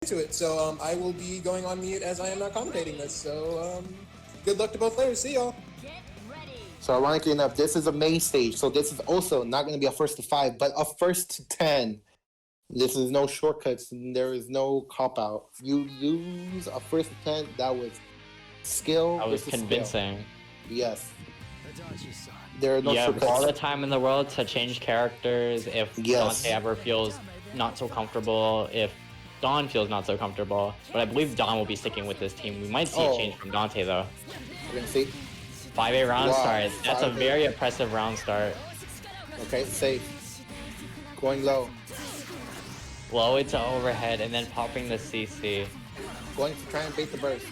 into it. So I will be going on mute as I am not commentating this. So good luck to both players. See y'all. So ironically enough, this is a main stage, so this is also not going to be a first to 5, but a first to 10. This is no shortcuts. There is no cop out. You lose a first to 10. That was skill. That was convincing. Skill. Yes. There are no you shortcuts. have all the time in the world to change characters if Dante ever feels not so comfortable, if Don feels not so comfortable. But I believe Don will be sticking with this team. We might see a change from Dante though. We're going to see. 5A round start. That's a very oppressive round start. Okay, safe. Going low. Low into overhead and then popping the CC. Going to try and bait the burst.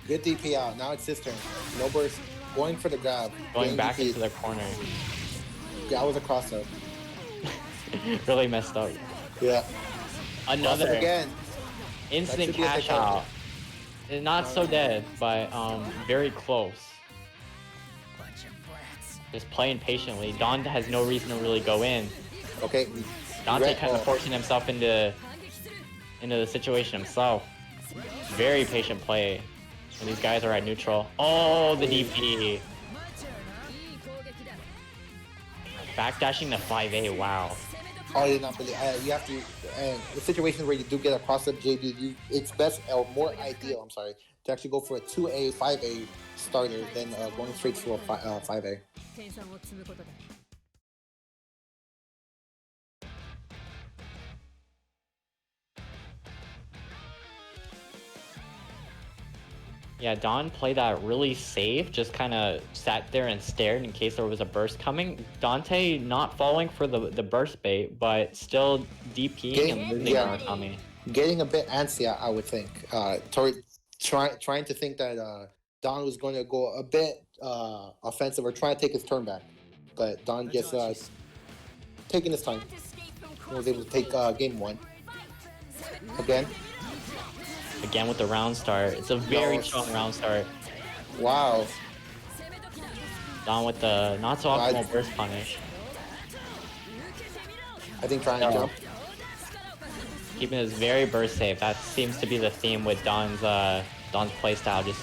Good DP out. Now it's his turn. No burst. Going for the grab. Going back into the corner. Yeah, I was a cross up. Really messed up. Yeah. Another again. Instant cash out. Not so dead, but very close. Just playing patiently. Don has no reason to really go in. Okay. Dante kind of forcing himself into the situation himself. Very patient play. And these guys are at neutral. Oh, the DP. Backdashing the 5A, wow. Oh, I did not believe. You have to. The situation where you do get a cross-up JB, it's best or more ideal. I'm sorry, to actually go for a 2A, 5A starter than going straight to a 5A. Yeah, Don played that really safe, just kind of sat there and stared in case there was a burst coming. Dante not falling for the burst bait, but still DPing and losing Murakami. Getting a bit antsy, I would think. Trying to think that Don was going to go a bit offensive or try to take his turn back. But Don just taking his time. He was able to take game 1. Again with the round start. It's a very strong round start. Wow. Don with the not so optimal burst punish. I think trying to jump. Keeping this very burst safe. That seems to be the theme with Don's playstyle. Just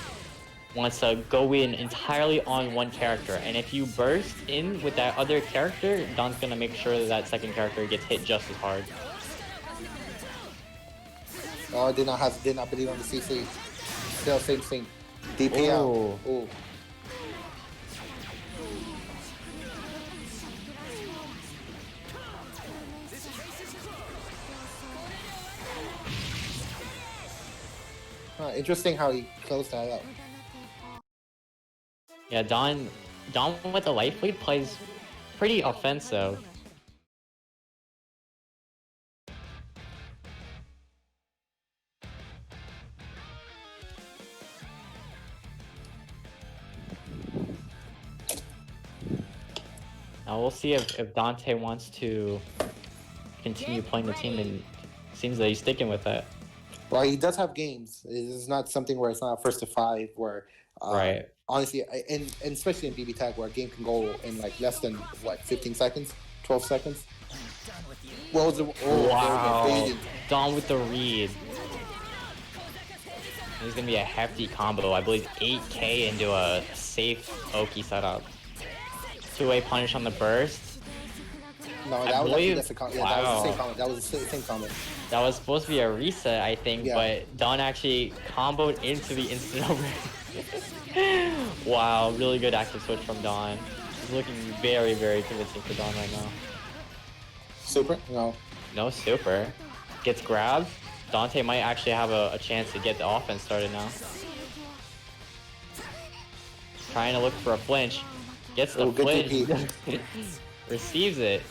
wants to go in entirely on one character. And if you burst in with that other character, Don's gonna make sure that that second character gets hit just as hard. Oh, did not believe on the CC. Still same thing. DP out. Ooh. Interesting how he closed that up. Yeah, Don with the life lead plays pretty offensive. Now we'll see if Dante wants to continue playing the team, and it seems that he's sticking with it. Well, he does have games. It's not something where it's not a first to 5 where honestly, and especially in BBTAG where a game can go in like less than 15 seconds, 12 seconds. What was it? Wow. Don with the read. This is gonna be a hefty combo. I believe 8K into a safe Oki setup. 2-way punish on the burst. No, that was actually just a comment. Yeah, that was the same comment. That was the same comment. That was supposed to be a reset, I think, but Don actually comboed into the instant over. Wow, really good active switch from Don. He's looking very, very convincing for Don right now. Super? No. No super. Gets grabbed. Dante might actually have a chance to get the offense started now. Trying to look for a flinch. Gets the flinch. Receives it.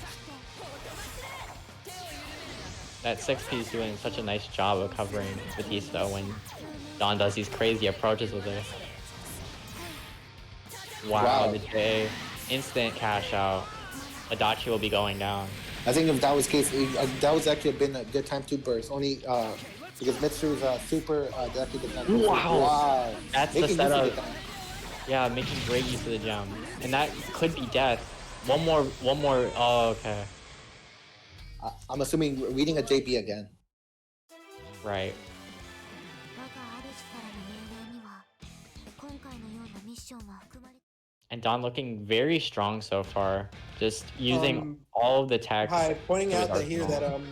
That 6P is doing such a nice job of covering Batista when Don does these crazy approaches with it. Wow, the J. Instant cash out. Adachi will be going down. I think if that was the case, that was actually been a good time to burst. Only because Mitsu's super actually did not. Wow. That's the setup. Yeah, making great use of the gem. And that could be death. One more. Oh, okay. I'm assuming reading a JP again. Right. And Don looking very strong so far. Just using all of the attacks. Hi, pointing to his out that here that arsenal.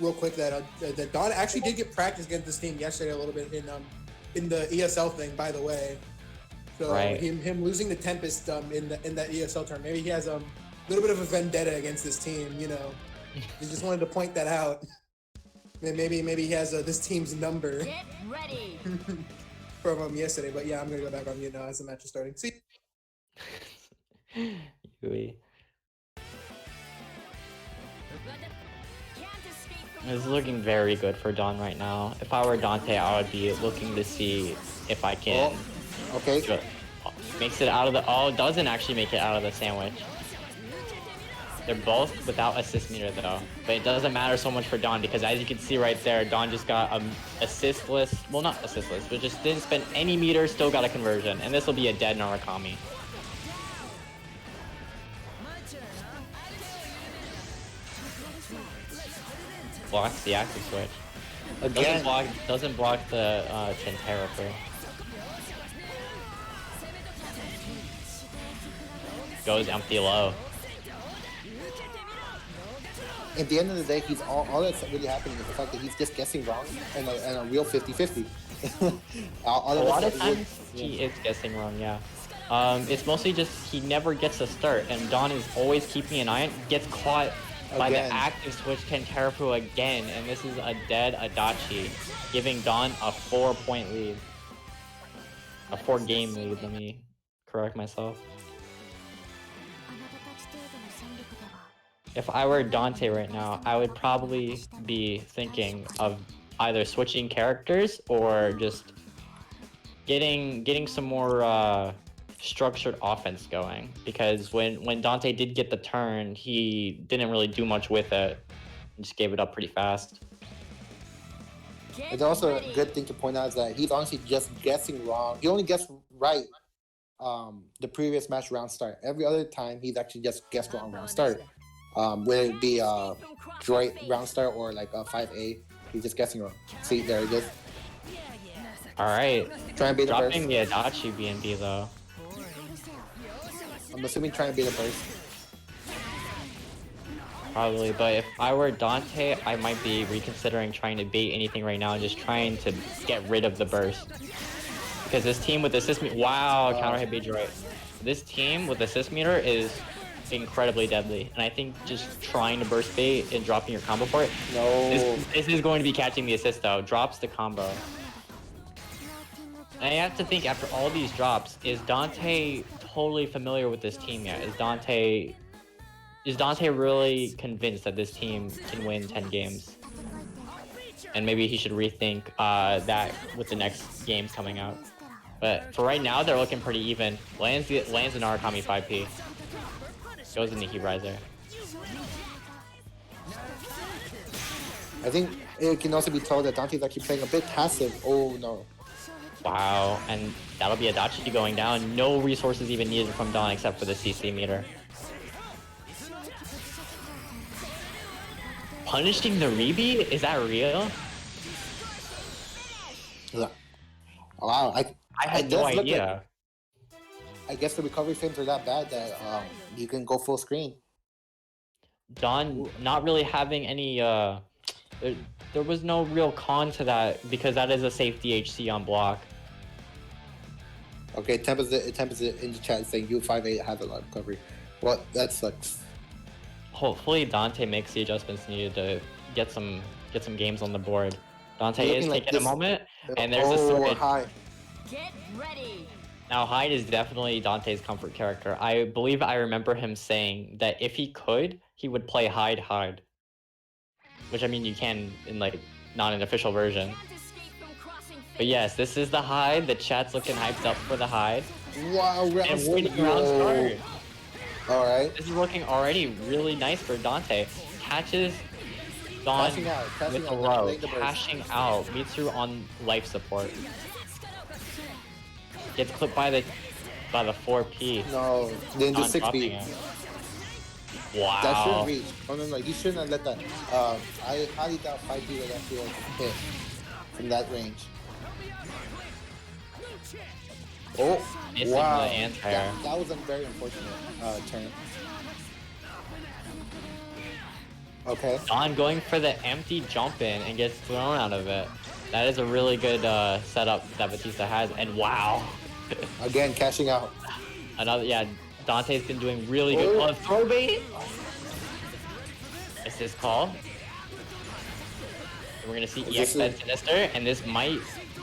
real quick that that Don actually did get practice against this team yesterday a little bit in the ESL thing, by the way. So Right. him losing to Tempest in that ESL turn, maybe he has a little bit of a vendetta against this team. You know, he just wanted to point that out. Maybe he has this team's number. Get ready. From yesterday, but yeah, I'm gonna go back on mute now as the match is starting. See. Yui. It's looking very good for Don right now. If I were Dante, I would be looking to see if I can. Oh, okay. Makes it out of the. Oh, doesn't actually make it out of the sandwich. They're both without assist meter though, but it doesn't matter so much for Don because as you can see right there, Don just got assistless. Well, not assistless, but just didn't spend any meter, still got a conversion, and this will be a dead Narukami. Blocks the active switch. Again. Doesn't block the Tentera. Goes empty low. At the end of the day, he's all that's really happening is the fact that he's just guessing wrong and a real 50-50. A lot of times he is guessing wrong, yeah. It's mostly just he never gets a start, and Don is always keeping an eye on, gets caught by the active switch Tentera again, and this is a dead Adachi, giving Don a 4-point lead. A 4-game lead, let me correct myself. If I were Dante right now, I would probably be thinking of either switching characters or just getting some more structured offense going. Because when Dante did get the turn, he didn't really do much with it. He just gave it up pretty fast. It's also a good thing to point out is that he's honestly just guessing wrong. He only guessed right the previous match round start. Every other time, he's actually just guessed wrong round start. Whether it be droid round start or like a 5A, he's just guessing wrong. See, there it is. Alright. Try and beat the burst. Dropping the Adachi BNB though. I'm assuming try and beat the burst. Probably, but if I were Dante, I might be reconsidering trying to bait anything right now and just trying to get rid of the burst. Because this team with assist meter, wow, counter hit beat right. This team with assist meter is incredibly deadly, and I think just trying to burst bait and dropping your combo for it. No. This is going to be catching the assist though. Drops the combo. And I have to think after all these drops, is Dante totally familiar with this team yet? Is Dante really convinced that this team can win 10 games? And maybe he should rethink that with the next games coming out. But for right now, they're looking pretty even. Lands the Narukami 5P. Goes into Heat Riser. I think it can also be told that Dante's actually playing a bit passive. Oh no. Wow, and that'll be Adachi going down. No resources even needed from Don except for the CC meter. Punishing the Rebi? Is that real? Yeah. Wow, I had no idea. I guess the recovery frames are that bad that you can go full screen. Don not really having any there was no real con to that because that is a safe DHC on block. Okay, Tempest in the chat saying U58 has a lot of recovery. Well, that sucks. Hopefully Dante makes the adjustments needed to get some games on the board. Dante is taking a moment, and there's a switch. High. Get ready. Now Hyde is definitely Dante's comfort character. I believe I remember him saying that if he could, he would play Hyde. Which I mean you can in like not an official version. But yes, this is the Hyde. The chat's looking hyped up for the Hyde. Wow, and winning round start. Alright. This is looking already really nice for Dante. Catches Don with a low, cashing out. Mitsu on life support. Gets clipped by the 4P. No, then the 6P. Wow. That shouldn't reach. Oh no, he shouldn't have let that. I highly doubt 5P would actually hit. from that range. Oh, Missing wow. the anti-air. That was a very unfortunate turn. Okay. Don going for the empty jump in and gets thrown out of it. That is a really good setup that Batista has. And wow. Again, cashing out. Another, yeah, Dante's been doing really good. Oh, throw bait? Is this call? We're gonna see EX and Sinister, and this might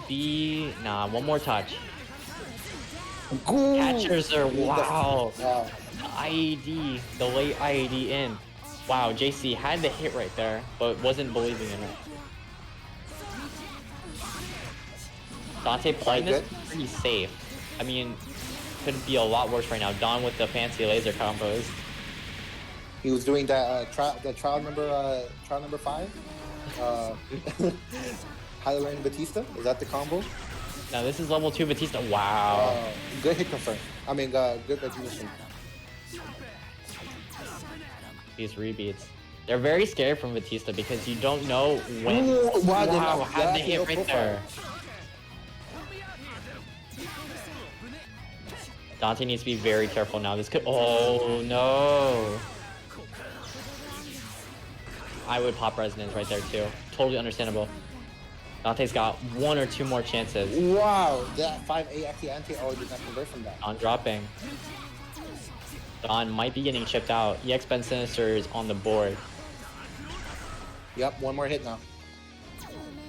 be, nah, one more touch. Ooh. Catchers are, wow. Wow. The IED, the late IED in. Wow, JC had the hit right there, but wasn't believing in it. Dante playing this pretty safe. I mean, could be a lot worse right now. Don with the fancy laser combos. He was doing that trial number 5. Highline Batista. Is that the combo? Now this is level 2 Batista. Wow. Good hit confirm. I mean, good recognition. These rebeats. They're very scary from Batista because you don't know when. Ooh, wow, had the hit right there. Dante needs to be very careful now. This could. Oh no. I would pop resonance right there too. Totally understandable. Dante's got 1 or 2 more chances. Wow, that 5A actually anti did not convert from that. Don dropping. Don might be getting chipped out. EX Ben Sinister is on the board. Yep, 1 more hit now.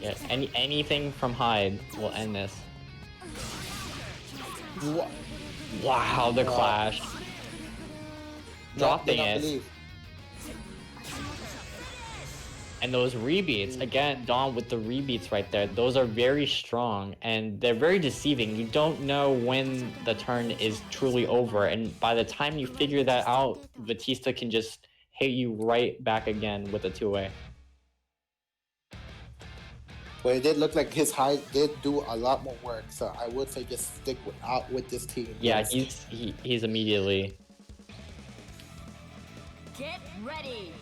Yeah, anything from Hyde will end this. Wow, the clash. Dropping it. Believe. And those rebeats, again, Don with the rebeats right there, those are very strong and they're very deceiving. You don't know when the turn is truly over, and by the time you figure that out, Batista can just hit you right back again with a 2-way. But it did look like his high did do a lot more work, so I would say just stick with this team. Yeah, he's immediately. Get ready.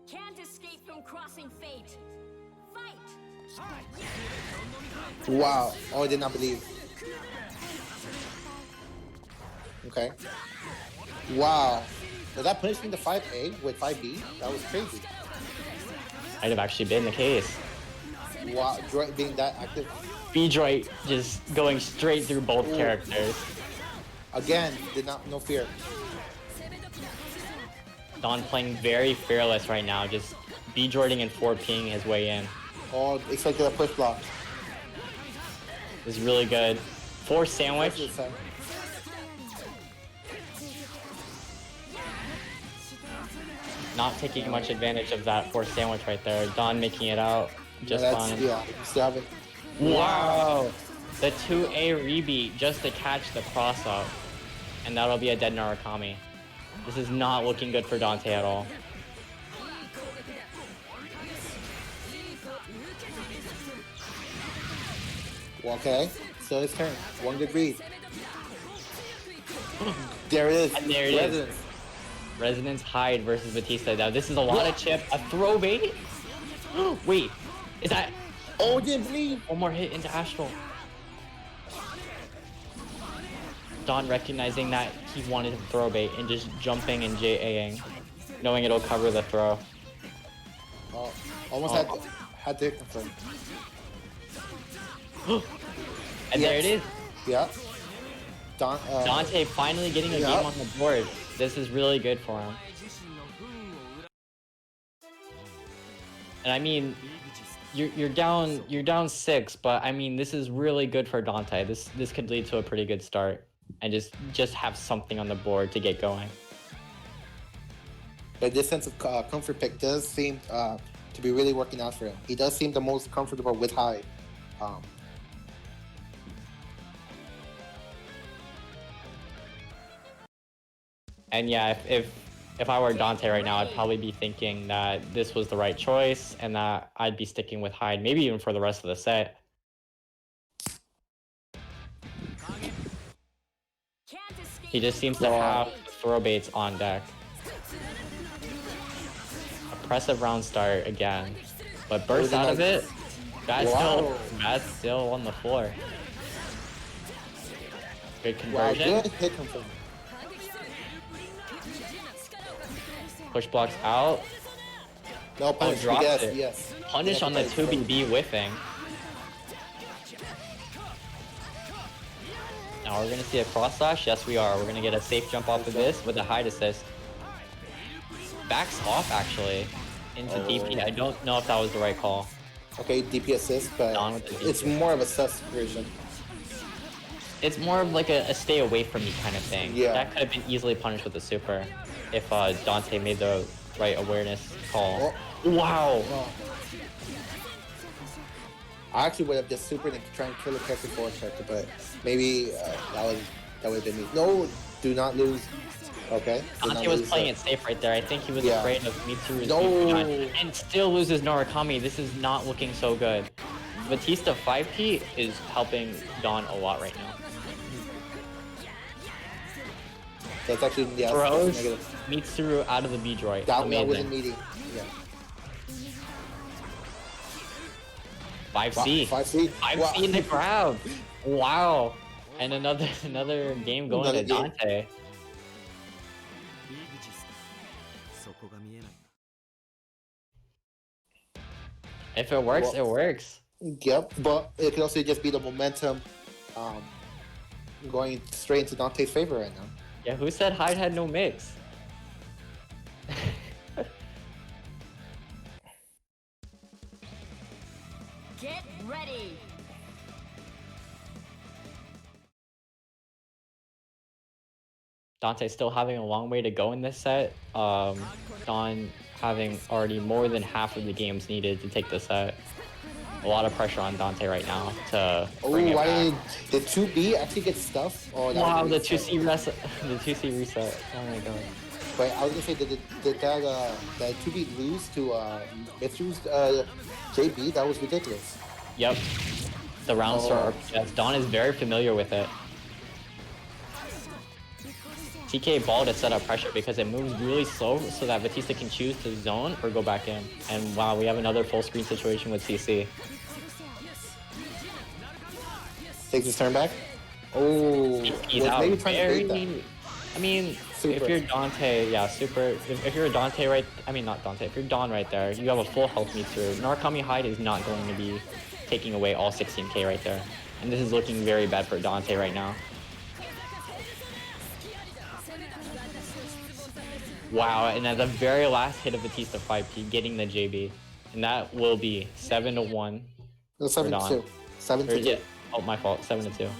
Can't escape from crossing fate. Fight! Wow. Oh, I did not believe. Okay. Wow. Was that punishing the 5A with 5B? That was crazy. Might have actually been the case. Wow, Droid being that active. B-Droid just going straight through both characters. Again, no fear. Don playing very fearless right now, just B-Droiding and 4Ping his way in. Oh, expected a push block. This is really good. Force sandwich. Not taking much advantage of that force sandwich right there. Don making it out just fine. Yeah, still have it. Wow! The 2A rebeat just to catch the cross up. And that'll be a dead Narukami. This is not looking good for Dante at all. Okay, so his turn. 1 good read. There it is. And there it is. Resonance Hyde versus Batista. Now this is a lot of chip. A throw bait? Wait, is that... Oh, didn't believe. One more hit into Astral. Don recognizing that he wanted to throw bait and just jumping and JAing, knowing it'll cover the throw. Oh, almost had to confirm. And there it is. Yeah. Dante finally getting a game on the board. This is really good for him. And I mean, you're down 6, but I mean, this is really good for Dante. This could lead to a pretty good start, and just have something on the board to get going. But this sense of comfort pick does seem to be really working out for him. He does seem the most comfortable with Hyde. And yeah, if I were Dante right now, I'd probably be thinking that this was the right choice and that I'd be sticking with Hyde, maybe even for the rest of the set. Can't escape He just seems to have throw baits on deck. Impressive round start again, but burst out of it. Guy's still on the floor. Good conversion. Wow, good hit confirm. Push blocks out. No punish. Drops Yes, it. yes. Punish on the 2BB whiffing. Now we're gonna see a cross slash. Yes, we are. We're gonna get a safe jump off of this with a hide assist. Backs off actually into DP. I don't know if that was the right call. Okay, DP assist, but it's more of a sus version. It's more of like a stay away from me kind of thing. Yeah. That could have been easily punished with a super if Dante made the right awareness call. Oh. Wow. I actually would have just supered and tried and kill a character for a character, but maybe that would have been me. No, do not lose. Okay. Dante was playing it safe right there. I think he was afraid of Mitsuru's No. and still loses Norakami. This is not looking so good. Batista 5P is helping Don a lot right now. That's actually Throws Mitsuru out of the B droid. That wasn't meeting. Yeah. 5C. 5C. 5C in the grab. Wow. And another game going to Dante. If it works, it works. Yep, but it could also just be the momentum going straight into Dante's favor right now. Yeah, who said Hyde had no mix? Get ready. Dante still having a long way to go in this set. Don having already more than half of the games needed to take the set. A lot of pressure on Dante right now to bring it back. Did 2B actually get stuff? Oh, wow, the 2C reset. The 2C reset. Oh my god. But I was gonna say, did that 2B lose to Mitsu's JB? That was ridiculous. Yep. The round start RPS. Don is very familiar with it. TK ball to set up pressure because it moves really slow so that Batista can choose to zone or go back in. And wow, we have another full screen situation with CC. Takes his turn back. Oh, he's out. Maybe trying to bait that. I mean, Super. if you're Dante, yeah, super. If you're a Dante right, I mean not Dante. If you're Don right there, you have a full health Mitsuru. Norakami Hyde is not going to be taking away all 16k right there. And this is looking very bad for Dante right now. Wow, and at the very last hit of Batista 5P, getting the JB. And that will be 7-1. No, 7-2. 7-2. Oh, my fault. 7-2.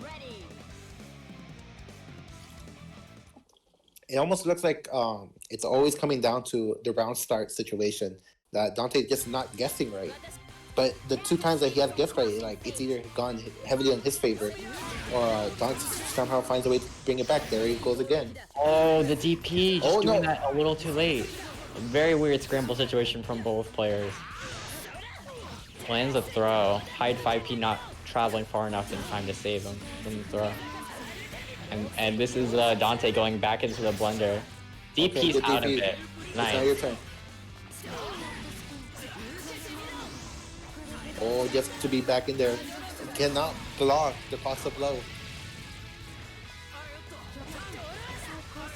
'Ready. It almost looks like it's always coming down to the round start situation that Dante just not guessing right. But the 2 times that he has guessed right, like it's either gone heavily in his favor, or Dante somehow finds a way to bring it back. There he goes again. Oh, the DP just doing that a little too late. A very weird scramble situation from both players. Lands a throw. Hyde 5P not traveling far enough in time to save him from the throw. And this is Dante going back into the blender. DP's out of it. Nice. It's now your turn. Oh, just to be back in there. Cannot block the cost of blow.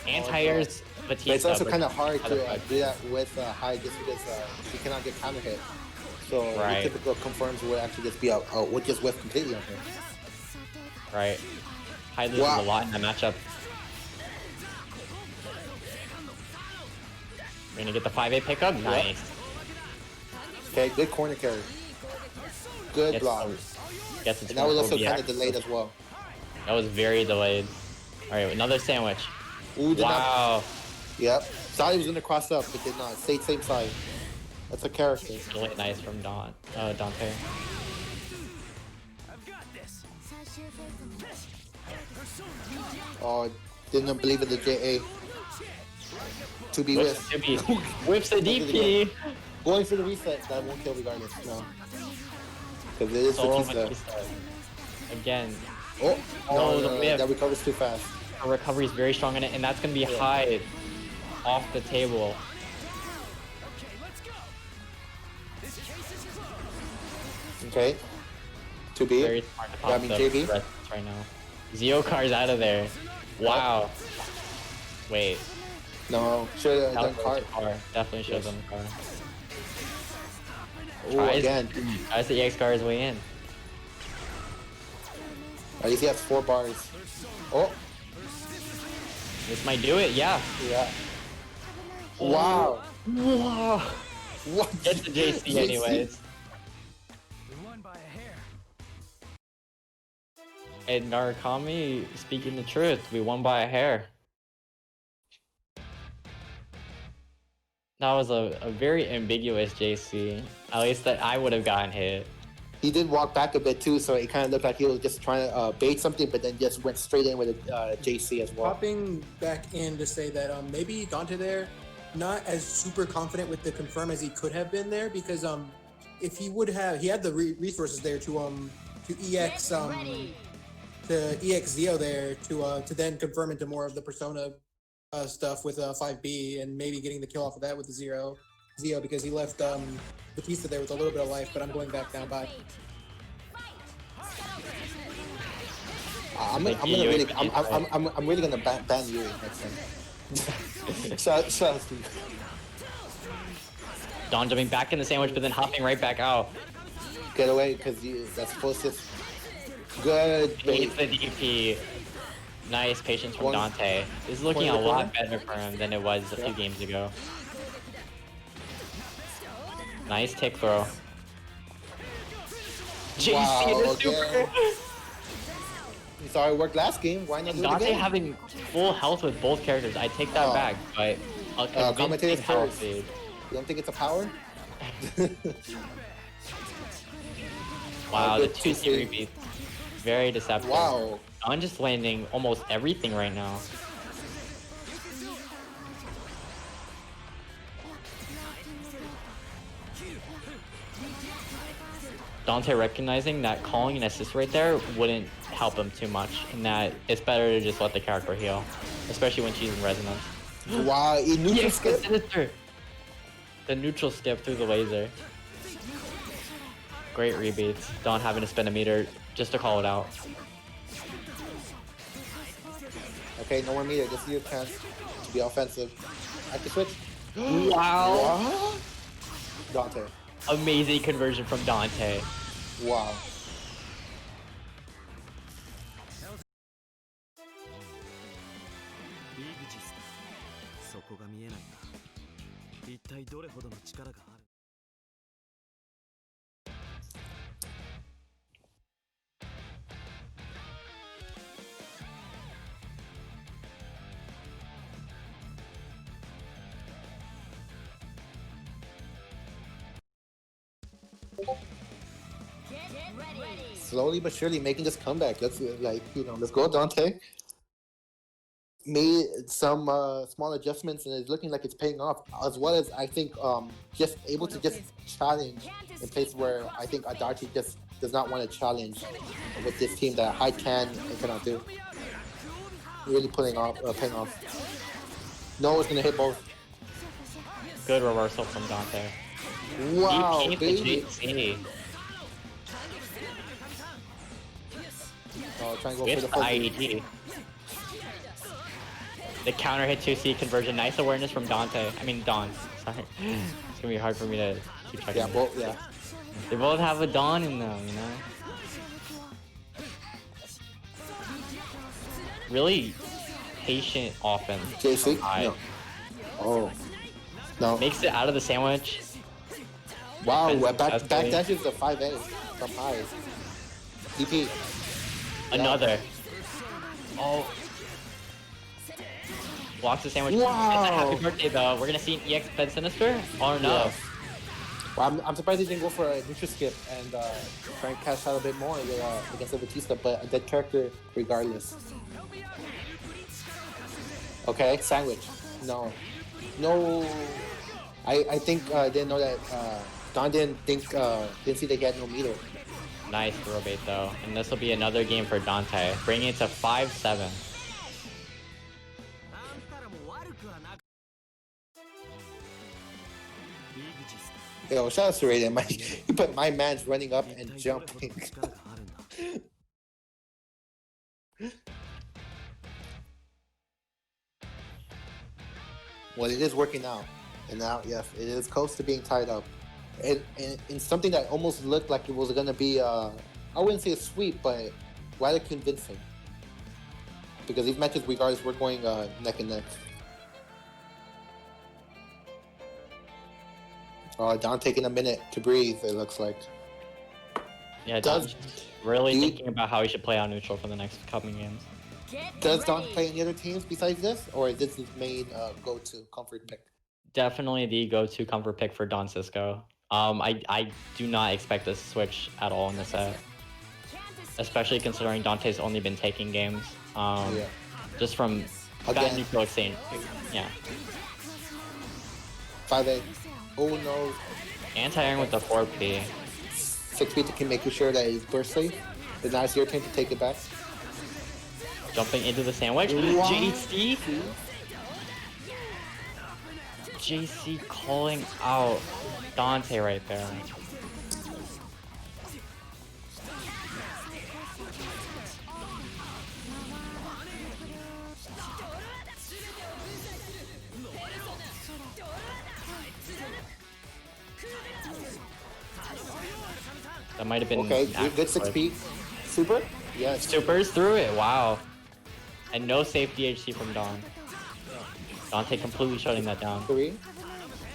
Anti-airs Batista. But it's also kind of hard to do that with Hyde just because she cannot get counter hit. So the typical confirms would actually just be would just whiff completely on her. Right. Hyde loses a lot in that matchup. We're gonna get the 5A pickup. Nice. Okay, good corner carry. Good block. And that was also kind of delayed as well. That was very delayed. All right, another sandwich. Ooh, wow. Yep. Thought he was gonna cross up, but did not. Stayed same side. That's a character. Really nice from Dante. Oh, didn't believe in the JA. To be Whips, with. whips the DP. Going for the reset, that won't kill regardless. No. Because it is Solo Batista. Batista. Again. Oh, Oh, no, the whip. that recovers too fast. Her recovery is very strong in it, and that's gonna be high off the table. Okay. To be. Very smart to pop I mean, the JB. presence right now. Zio car's out of there. Wow. Wait. No, should have done Car. card. Definitely should have Yes. done the car. Oh, again. Tries the EX car his way in. At least he has 4 bars. Oh, This might do it, yeah. yeah. Wow. Wow. What? It's the JC anyways. And Narukami speaking the truth, we won by a hair. That was a very ambiguous JC. At least that I would have gotten hit. He did walk back a bit too, so it kind of looked like he was just trying to bait something, but then just went straight in with a JC as well. Popping back in to say that maybe Dante there, not as super confident with the confirm as he could have been there, because if he would have, he had the resources there to EX to EX Zio there to then confirm into more of the Persona stuff with 5B and maybe getting the kill off of that with the Zio because he left Batista there with a little bit of life, but I'm going back now. Bye. I'm really gonna ban you next time. Shout out to you. Don jumping back in the sandwich, but then hopping right back out. Get away, because that's closest. Good Beats bait. the DP. Nice patience from One- Dante. This is looking a point of the lot corner. better for him than it was a few games ago. Nice tick throw. JC Wow, the okay. super. He saw it worked last game. Why not do it Dante again? having full health with both characters. I take that Oh. back, but a commentator's convincing health first. lead. You don't think it's a power? Wow, the good 2C 2C. repeat. Very deceptive. Wow. Don just landing almost everything right now. Dante recognizing that calling an assist right there wouldn't help him too much, and that it's better to just let the character heal, especially when she's in resonance. Wow, he neutral Yes, skip. sinister. The neutral skip through the laser. Great rebates. Don having to spend a meter just to call it out. Okay, no more meter. This is your chance to be offensive. Active switch. Wow. What? Dante. Amazing conversion from Dante. Wow. Slowly but surely making this comeback. Let's let's go, Dante. Made some small adjustments and it's looking like it's paying off. As well as I think just able to just challenge in places where I think Adachi just does not want to challenge with this team that High can and cannot do. Really paying off. No, it's gonna hit both. Good reversal from Dante. Wow, He baby. the JC. Oh, trying to go With for the the full IED. The counter hit 2C conversion. Nice awareness from Dante. I mean, Don. Sorry. It's gonna be hard for me to keep track Yeah, of it. both. Yeah. They both have a Don in them, you know? Really patient offense. JC. from High. No. Oh. No. Makes it out of the sandwich. Wow. Defense Back successfully. dash is the 5A from High. DP. Another. Oh. Walks the sandwich. Wow. It's a happy birthday though. We're gonna see an EX Bed Sinister? Oh no. Yeah. Well, I'm surprised he didn't go for a neutral skip and try and cash out a bit more against the Batista, but a dead character regardless. Okay, sandwich. No. No. I think didn't know that Don didn't see that he had no meter. Nice throw bait though. And this will be another game for Dante, bringing it to 5-7. Yo, shout out to Raiden. He put my man's running up and jumping. Well, it is working out. And now, yes, it is close to being tied up. And something that almost looked like it was going to be, I wouldn't say a sweep, but rather convincing. Because these matches, regardless, we're going neck and neck. Don taking a minute to breathe, it looks like. Yeah, Don's really thinking about how he should play on neutral for the next coming games. Does Don play any other teams besides this? Or is this his main go-to comfort pick? Definitely the go-to comfort pick for DonSisqo. I do not expect a switch at all in this set. Especially considering Dante's only been taking games. Just from that neutral exchange. Yeah. 5-8. Oh no. Anti-airing with the 4P. 6-feet can make sure that he's burst safe. But now it's your turn to take it back. Jumping into the sandwich. Wow. JC? JC calling out Dante right there. That might have been okay. Good 6-feet. Super? Yes. Supers through it. Wow. And no safe DHC from Don. Dante completely shutting that down. 3.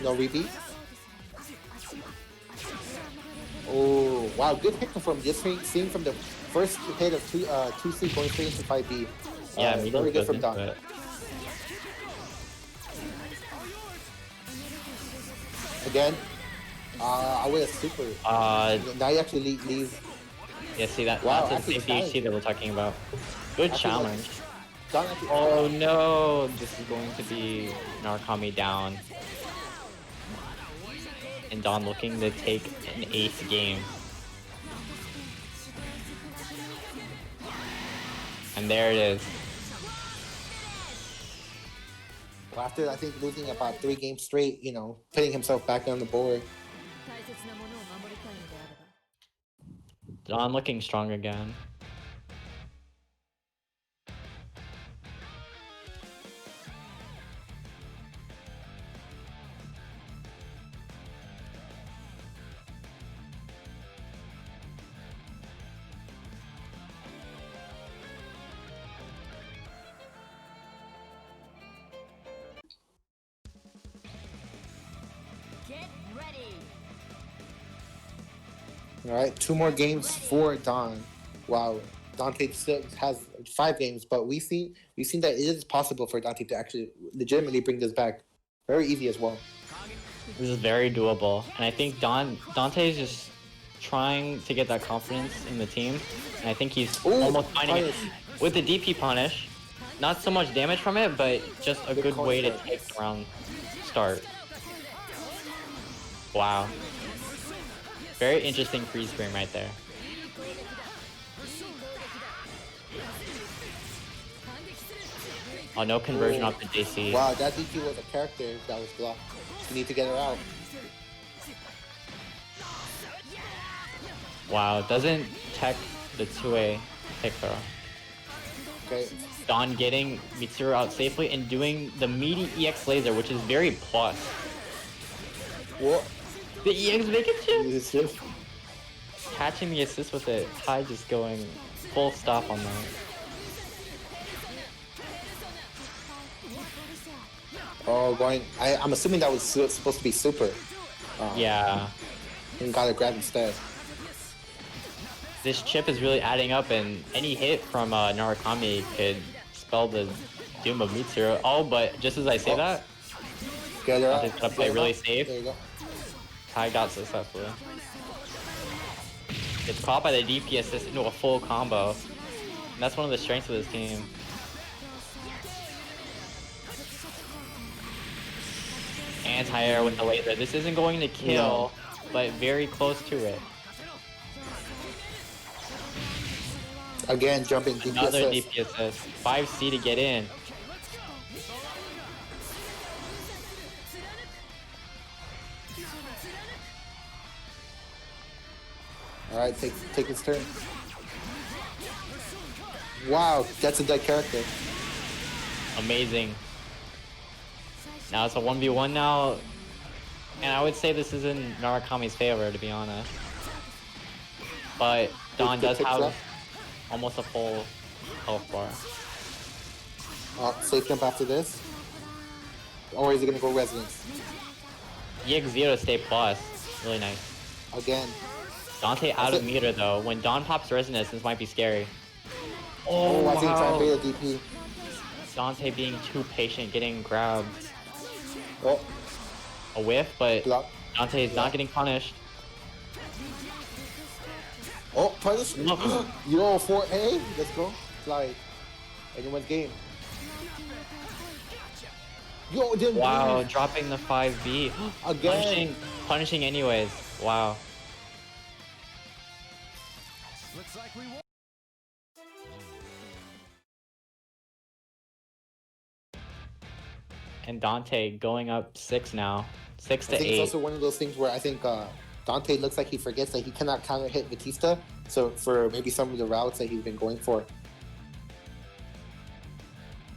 No repeat. Oh, wow. Good hit from just seeing from the first hit of 2C going straight into 5B. Yeah, very good from Don. Again. I would have super. Now you actually leave. Yeah, see that? Wow, that's the safe DHC that we're talking about. Good challenge. Oh no, this is going to be Narukami down. And Don looking to take an 8th game. And there it is. Well, after I think losing about 3 games straight, you know, putting himself back on the board. Don looking strong again. All right, 2 more games for Don. Wow, Dante still has 5 games, but we've seen that it is possible for Dante to actually legitimately bring this back. Very easy as well. This is very doable, and I think Dante is just trying to get that confidence in the team, and I think he's almost finding it with the DP punish. Not so much damage from it, but just a good way to take the round start. Wow. Very interesting freeze frame right there. Oh, no conversion off the JC. Wow, that DP was a character that was blocked. You need to get her out. Wow, doesn't tech the 2A pick throw. Okay. Don getting Mitsuru out safely and doing the meaty EX laser, which is very plus. What? The EX make it too? Assist. Catching the assist with it. Ty just going full stop on that. Oh, going. I'm assuming that was supposed to be super. Yeah. And got a grab instead. This chip is really adding up, and any hit from Narukami could spell the doom of Mitsuru. Oh, but just as I say that, Get her Dante's gonna play really safe. There you go. Tagged out successfully. It's caught by the DP assist into a full combo. And that's one of the strengths of this team. Anti-air with the laser. This isn't going to kill, but very close to it. Again, jumping DP Another assist. DP assist. 5C to get in. Alright, take his turn. Wow, that's a dead character. Amazing. Now it's a 1v1 now. And I would say this is in Narakami's favor, to be honest. But Don does have almost a full health bar. Safe jump after this. Or is he gonna go Resonance? EX0 stay plus. Really nice. Again. Dante out of meter though. When Don pops resonance, this might be scary. Oh, I think trying to wow. bait a DP. Dante being too patient, getting grabbed. Oh, A whiff, but block. Dante is not getting punished. Oh, punish. Look. Yo, 4A. Let's go. It's like anyone's game. Yo, didn't Wow, breathe. dropping the 5B. Again. Punishing anyways. Wow. And Dante going up 6 now. 6 to I think 8. it's also one of those things where I think Dante looks like he forgets that he cannot counter hit Batista. So for maybe some of the routes that he's been going for.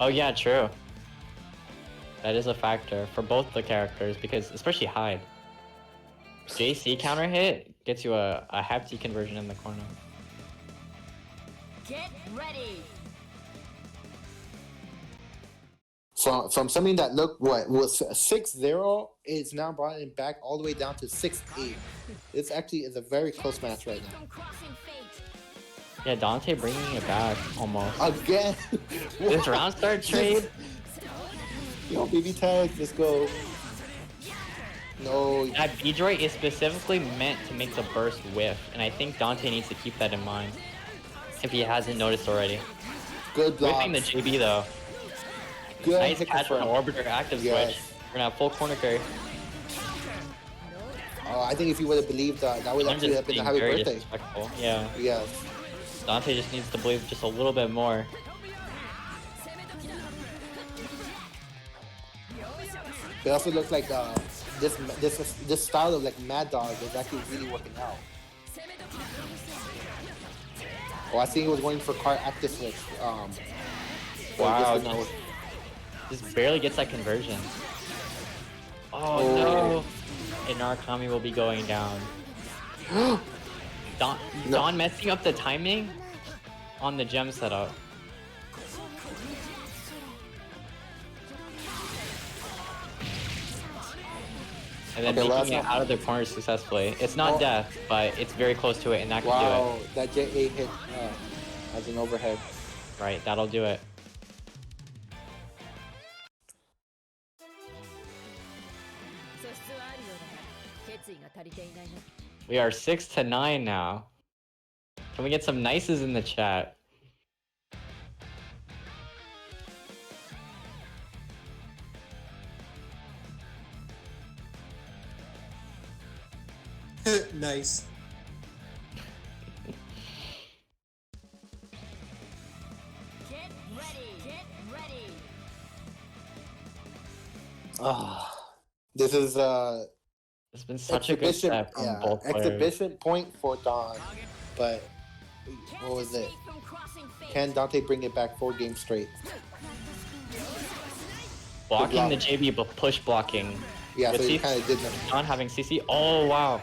Oh yeah, true. That is a factor for both the characters because especially Hyde. JC counter hit gets you a hefty conversion in the corner. Get ready. From something that looked was 6-0 is now brought it back all the way down to 6-8. This actually is a very close match right now. Yeah, Dante bringing it back almost. Again. This round start trade. Yo, BBTAG, let's go. No. That B-Droid is specifically meant to make the burst whiff, and I think Dante needs to keep that in mind if he hasn't noticed already. Good block. Whiffing the JB though. Good Nice hit catch from confirm. Orbiter active Yes. switch. We're gonna have full corner carry. I think if you would have believed that, that would I'm actually just have been a being happy very birthday. disrespectful. Yeah. Yes. Dante just needs to believe just a little bit more. It also looks like this style of like Mad Dog is actually really working out. Oh, I think he was going for car active switch. But I guess Wow. it did not work. Just barely gets that conversion. Oh, Oh. no. And Narakami will be going down. Don messing up the timing on the gem setup. And then making it out of the corner successfully. It's not death, but it's very close to it, and that can do Wow, that JA hit as an overhead. it. Right, that'll do it. We are 6 to 9 now. Can we get some nices in the chat? Nice. Get ready. Get ready. This is It's been such a good exhibition, step from both players. exhibition point for Don, but what was it? Can Dante bring it back 4 games straight? Blocking the JB, but push blocking. Yeah, With so he CC kind of did that. Don having CC. Oh, wow.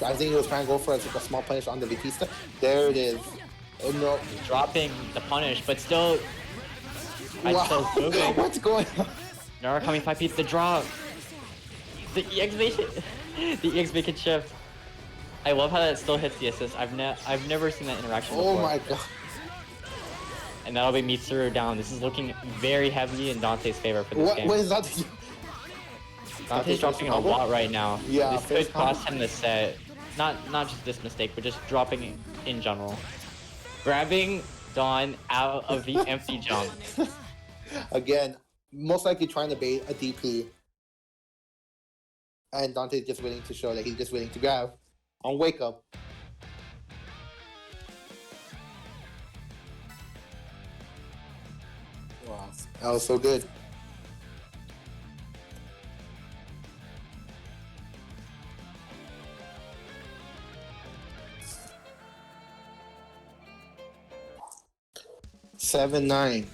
I think he was trying to go for a small punish on the Batista. There it is. Oh no. Dropping the punish, but still. Wow. Still moving. What's going on? Narakami 5P, the drop. The EX bacon. The EX bacon shift. I love how that still hits the assist. I've never seen that interaction Oh before. my god. And that'll be Mitsuru down. This is looking very heavy in Dante's favor for this game. What is that? Dante's dropping a combo? lot right now. Yeah, This first could cost combo. him the set. Not just this mistake, but just dropping in general. Grabbing Dawn out of the empty jump. Again, most likely trying to bait a DP. And Dante's just willing to show that he's just willing to grab on wake up. Wow, that was so good. Seven, 9.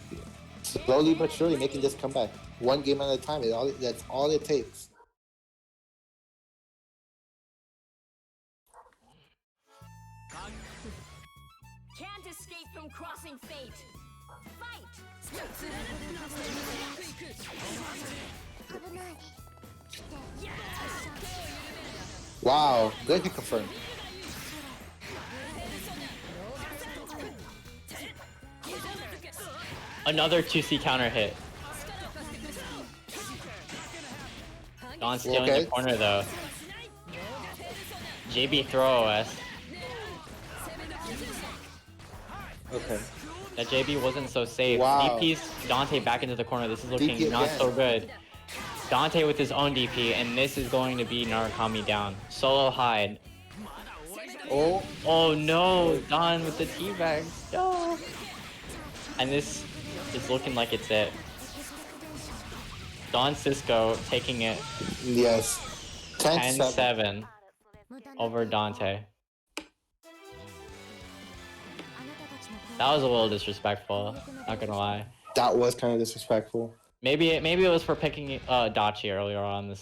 Slowly but surely making this comeback. One game at a time. That's all it takes. Can't escape from crossing fate. Fight! Wow, good to confirm. Another 2C counter hit. Dawn stealing Okay. the corner though. JB throw OS. Okay. That JB wasn't so safe. Wow. DP's Dante back into the corner. This is looking DP not again. so good. Dante with his own DP, and this is going to be Narukami down. Solo hide. Oh, Oh no, Don with the teabag. No. And this is looking like it's it. DonSisqo taking it yes. 10-7. 10-7 over Dante. That was a little disrespectful, not gonna lie. That was kind of disrespectful. Maybe it was for picking Dachi earlier on in the set.